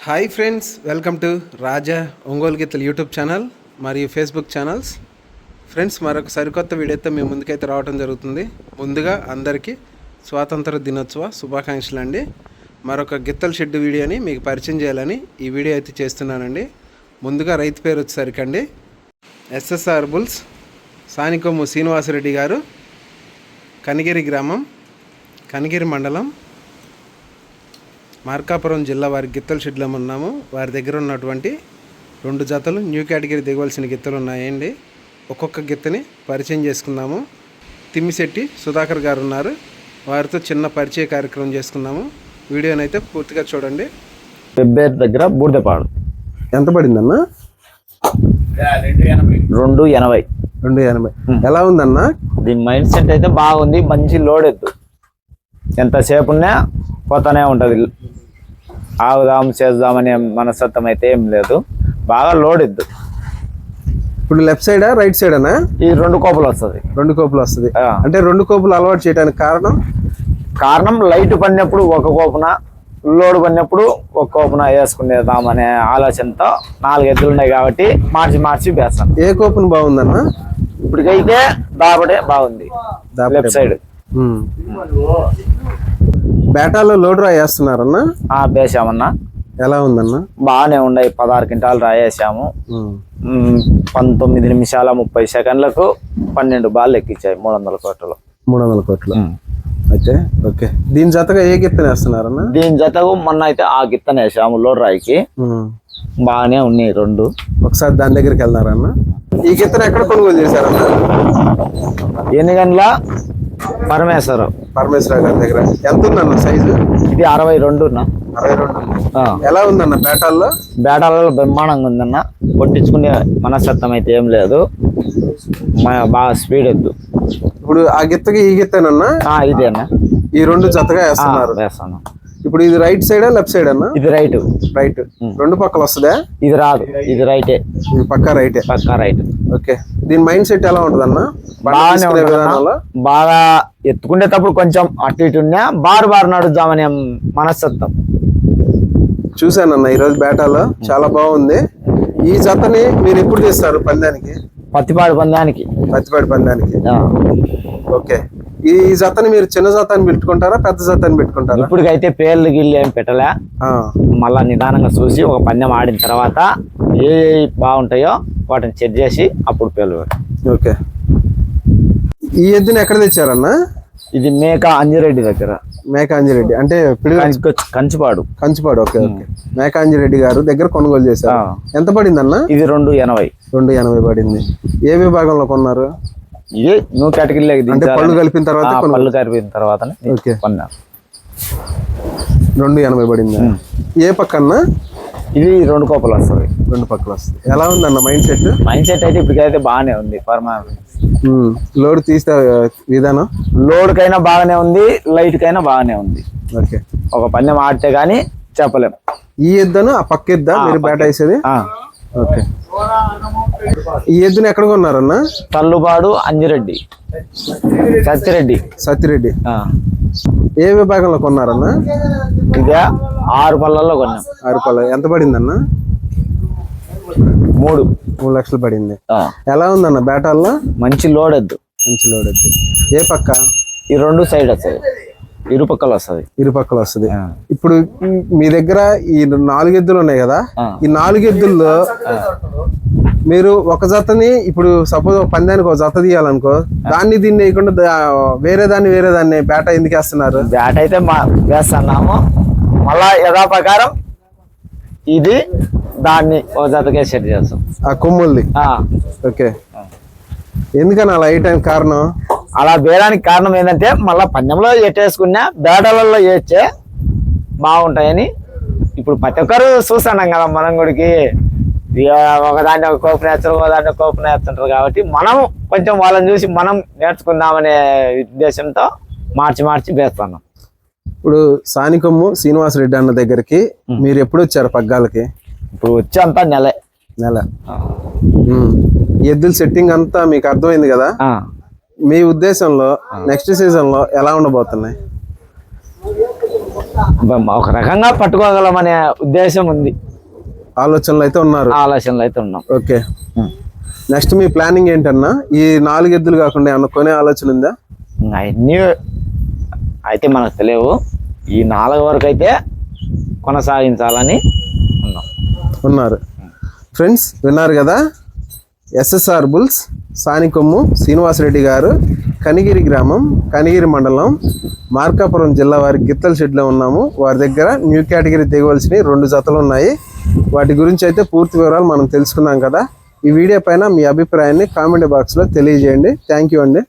Hi friends, welcome to రాజా ఒంగోలు గీతలు YouTube channel మరియు Facebook channels. Friends, మరొక సరికొత్త వీడియోతో మీ ముందుకైతే రావడం జరుగుతుంది. ముందుగా అందరికీ స్వాతంత్ర దినోత్సవ శుభాకాంక్షలు అండి. మరొక గిత్తల షెడ్ వీడియోని మీకు పరిచయం చేయాలని ఈ వీడియో అయితే చేస్తున్నానండి. ముందుగా రైతు పేరు వచ్చేసరికండి ఎస్ఎస్ఆర్ బుల్స్ సానికొమ్ము శ్రీనివాసరెడ్డి గారు, కనిగిరి గ్రామం, కనిగిరి మండలం, మార్కాపురం జిల్లా వారి గిత్తల షెడ్లో ఉన్నాము. వారి దగ్గర ఉన్నటువంటి 2 జతలు న్యూ కేటగిరీ దిగవలసిన గిత్తలు ఉన్నాయండి. ఒక్కొక్క గిత్తని పరిచయం చేసుకుందాము. తిమ్మిశెట్టి సుధాకర్ గారు ఉన్నారు, వారితో చిన్న పరిచయ కార్యక్రమం చేసుకున్నాము. వీడియోని అయితే పూర్తిగా చూడండి. పెబ్బేరు దగ్గర బూడిదపాడు. ఎంత పడిందన్న? 280. ఎలా ఉందన్న? దీని మైండ్ సెట్ అయితే బాగుంది, మంచి లోడ్ ఎద్దు. ఎంతసేపు ఉన్నా పోతానే ఉంటుంది. ఆగుదాం చేద్దామనే మనస్తత్వం అయితే ఏం లేదు, బాగా లోడ్ ఎద్దు. ఇప్పుడు లెఫ్ట్ సైడా రైట్ సైడ్ అనా? ఈ 2 కోపులు వస్తుంది. 2 కోపులు వస్తుంది. అంటే 2 కోపులు అలవాటు చేయడానికి కారణం లైట్ పడినప్పుడు ఒక కోపున, లోడ్ పడినప్పుడు ఒక కోపున వేసుకునేద్దామనే ఆలోచనతో 4 ఎద్దులు ఉన్నాయి కాబట్టి మార్చి వేస్తాను. ఏ కోపును బాగుందన్న? ఇప్పటికైతే దాబడే బాగుంది, లెఫ్ట్ సైడ్. బేటాలో లోడ్ రాయేస్తున్నారన్న? వేసామన్నా. ఎలా ఉందన్న? బాగానే ఉన్నాయి. 16 క్వింటాలు రాయేసాము. 19 నిమిషాల 30 సెకండ్లకు 12 బాల్ ఎక్కించాయి. 300 కోట్లు. 300 కోట్లు అయితే ఓకే. దీని జతగా ఏ గిత్తన వేస్తున్నారన్న? దీని జతకు మొన్న అయితే ఆ గిత్తన వేసాము లోడ్ రాయికి. బాగానే ఉన్నాయి 2. ఒకసారి దాని దగ్గరికి వెళ్తారన్న. ఈ గిత్తన ఎక్కడ కొనుగోలు చేశారన్న? ఎన్నిగండ్ల పరమేశ్వర గారి దగ్గర. ఎంత ఉందన్న సైజు? ఇది 62. 62. ఎలా ఉందన్న బేటాల్లో? బేటాలలో బ్రహ్మాండంగా ఉందన్న. కొట్టించుకునే మనస్తత్వం అయితే ఏం లేదు, బాగా స్పీడ్ ఎద్దు. ఇప్పుడు ఆ గిత్తకి ఈ గిత్తేనన్నా? ఇదే అన్న. ఈ 2 జతగా వేస్తాను. ఇప్పుడు ఇది రైట్ సైడా లెఫ్ట్ సైడ్ అన్న? ఇది రైట్. 2 పక్కలు వస్తుందా? ఇది రాదు, ఇది రైటే. ఇది పక్కా రైట్. ఓకే. దీని మైండ్ సెట్ ఎలా ఉంటుంది అన్న? బాగా ఎత్తుకునేటప్పుడు కొంచెం అటు ఇటు ఉన్నా బారు నడుద్దామనే మనస్తత్వం. చూసానన్న ఈరోజు బేటాలో చాలా బాగుంది. ఈ జతని మీరు ఎప్పుడు తీస్తారు పందానికి? పత్తిపాడు పందానికి. ఓకే. ఈ జతని మీరు చిన్న జతని పెట్టుకుంటారా, పెద్ద జతని పెట్టుకుంటారా? ఇప్పటికైతే పేర్లు గిల్లు ఏం పెట్టలే, మళ్ళా నిదానంగా చూసి ఒక పందెం ఆడిన తర్వాత ఏ బాగుంటాయో వాటిని చెక్ చేసి అప్పుడు పేర్లు. ఓకే. ఈ ఎద్దుని ఎక్కడ తెచ్చారన్న? ఇది మేక అంజిరెడ్డి దగ్గర. మేక అంజిరెడ్డి అంటే కంచిపాడు. ఓకే. మేక అంజిరెడ్డి గారు దగ్గర కొనుగోలు చేశారు. ఎంత పడింది అన్న? ఇది 280 పడింది. ఏ విభాగంలో కొన్నారు? ఇది న్యూ కేటగిరీలో. పళ్ళు కలిపిన తర్వాత కొన్నా. 280 పడింది. ఏ పక్కన? ఇది 2 కోపలు వస్తుంది. 2 పక్కలు వస్తుంది. ఎలా ఉందన్న మైండ్ సెట్? అయితే ఇప్పటికైతే బాగానే ఉంది. లోడ్ తీసే విధానం లోడ్ కైనా బాగానే ఉంది, లైట్ కైనా బాగానే ఉంది. ఓకే. ఒక పందెం ఆడితే గానీ చెప్పలేం. ఈ ఎద్దును ఆ పక్క ఎద్దా మీరు బేట వేసేది? ఓకే. ఈ ఎద్దుని ఎక్కడ కొన్నారన్న? తల్లుబాడు అంజిరెడ్డి, సత్తిరెడ్డి. ఏ విభాగంలో కొన్నారన్న? ఇదే 6 పళ్ళల్లో కొన్నాం. 6 పళ్ళ. ఎంత పడిందన్న? 3 లక్షలు పడింది. ఎలా ఉందన్న బేటాల్లో? మంచి లోడ్ ఎద్దు. ఏ పక్క? ఈ 2 సైడ్ వస్తాయి, ఇరుపక్కలు వస్తుంది. ఇప్పుడు మీ దగ్గర ఈ 4 ఎద్దులు ఉన్నాయి కదా, ఈ 4 ఎద్దుల్లో మీరు ఒక జతని ఇప్పుడు సపోజ్ పందానికి ఒక జత తీయాలనుకో, దీన్ని వేయకుండా వేరే దాన్ని బేట ఎందుకు వేస్తున్నారు? బేట అయితే వేస్తున్నాము, మళ్ళా యథా ప్రకారం ఇది దాన్ని ఒక జతకే సెట్ చేస్తాం. ఆ కొమ్ముల్ని. ఓకే. ఎందుకని అలా వేయటానికి కారణం? అలా వేయడానికి కారణం ఏంటంటే మళ్ళీ పందెంలో ఎట్టేసుకున్నా బేటలలో వేస్తే బాగుంటాయని. ఇప్పుడు ప్రతి ఒక్కరు చూస్తున్నాం కదా, మనం గుడికి ఒకదాన్ని ఒక కోపం నేర్చుకుంటారు, ఒకదాన్ని ఒక కోపం నేర్చుకుంటారు కాబట్టి మనం కొంచెం వాళ్ళని చూసి మనం నేర్చుకుందామనే ఉద్దేశంతో మార్చి వేస్తున్నాం. ఇప్పుడు సానికొమ్ము శ్రీనివాసరెడ్డి అన్న దగ్గరికి మీరు ఎప్పుడు వచ్చారు పగ్గాలకి? ఇప్పుడు వచ్చి అంతా నెల. ఎద్దుల సెట్టింగ్ అంతా మీకు అర్థమైంది కదా. మీ ఉద్దేశంలో నెక్స్ట్ సీజన్ లో ఎలా ఉండబోతున్నాయి? ఒక రకంగా పట్టుకోగలమనే ఉద్దేశం ఉంది, ఆలోచనలు అయితే ఉన్నారు. ఆలోచనలు అయితే ఉన్నాం. ఓకే, నెక్స్ట్ మీ ప్లానింగ్ ఏంటన్నా? ఈ 4 ఎద్దులు కాకుండా ఏమన్నా కొనే ఆలోచన ఉందా? అవన్నీ అయితే మనకు తెలియవు. ఈ 4 వరకు అయితే కొనసాగించాలని ఉన్నారు. ఫ్రెండ్స్ విన్నారు కదా, ఎస్ఎస్ఆర్ బుల్స్ సానికొమ్ము శ్రీనివాసరెడ్డి గారు, కనిగిరి గ్రామం, కనిగిరి మండలం, మార్కాపురం జిల్లా వారి గిత్తల షెడ్లో ఉన్నాము. వారి దగ్గర న్యూ కేటగిరీ తెగవలసినవి 2 జతలు ఉన్నాయి. వాటి గురించి అయితే పూర్తి వివరాలు మనం తెలుసుకున్నాం కదా. ఈ వీడియో పైన మీ అభిప్రాయాన్ని కామెంట్ బాక్స్లో తెలియజేయండి. థ్యాంక్ యూ అండి.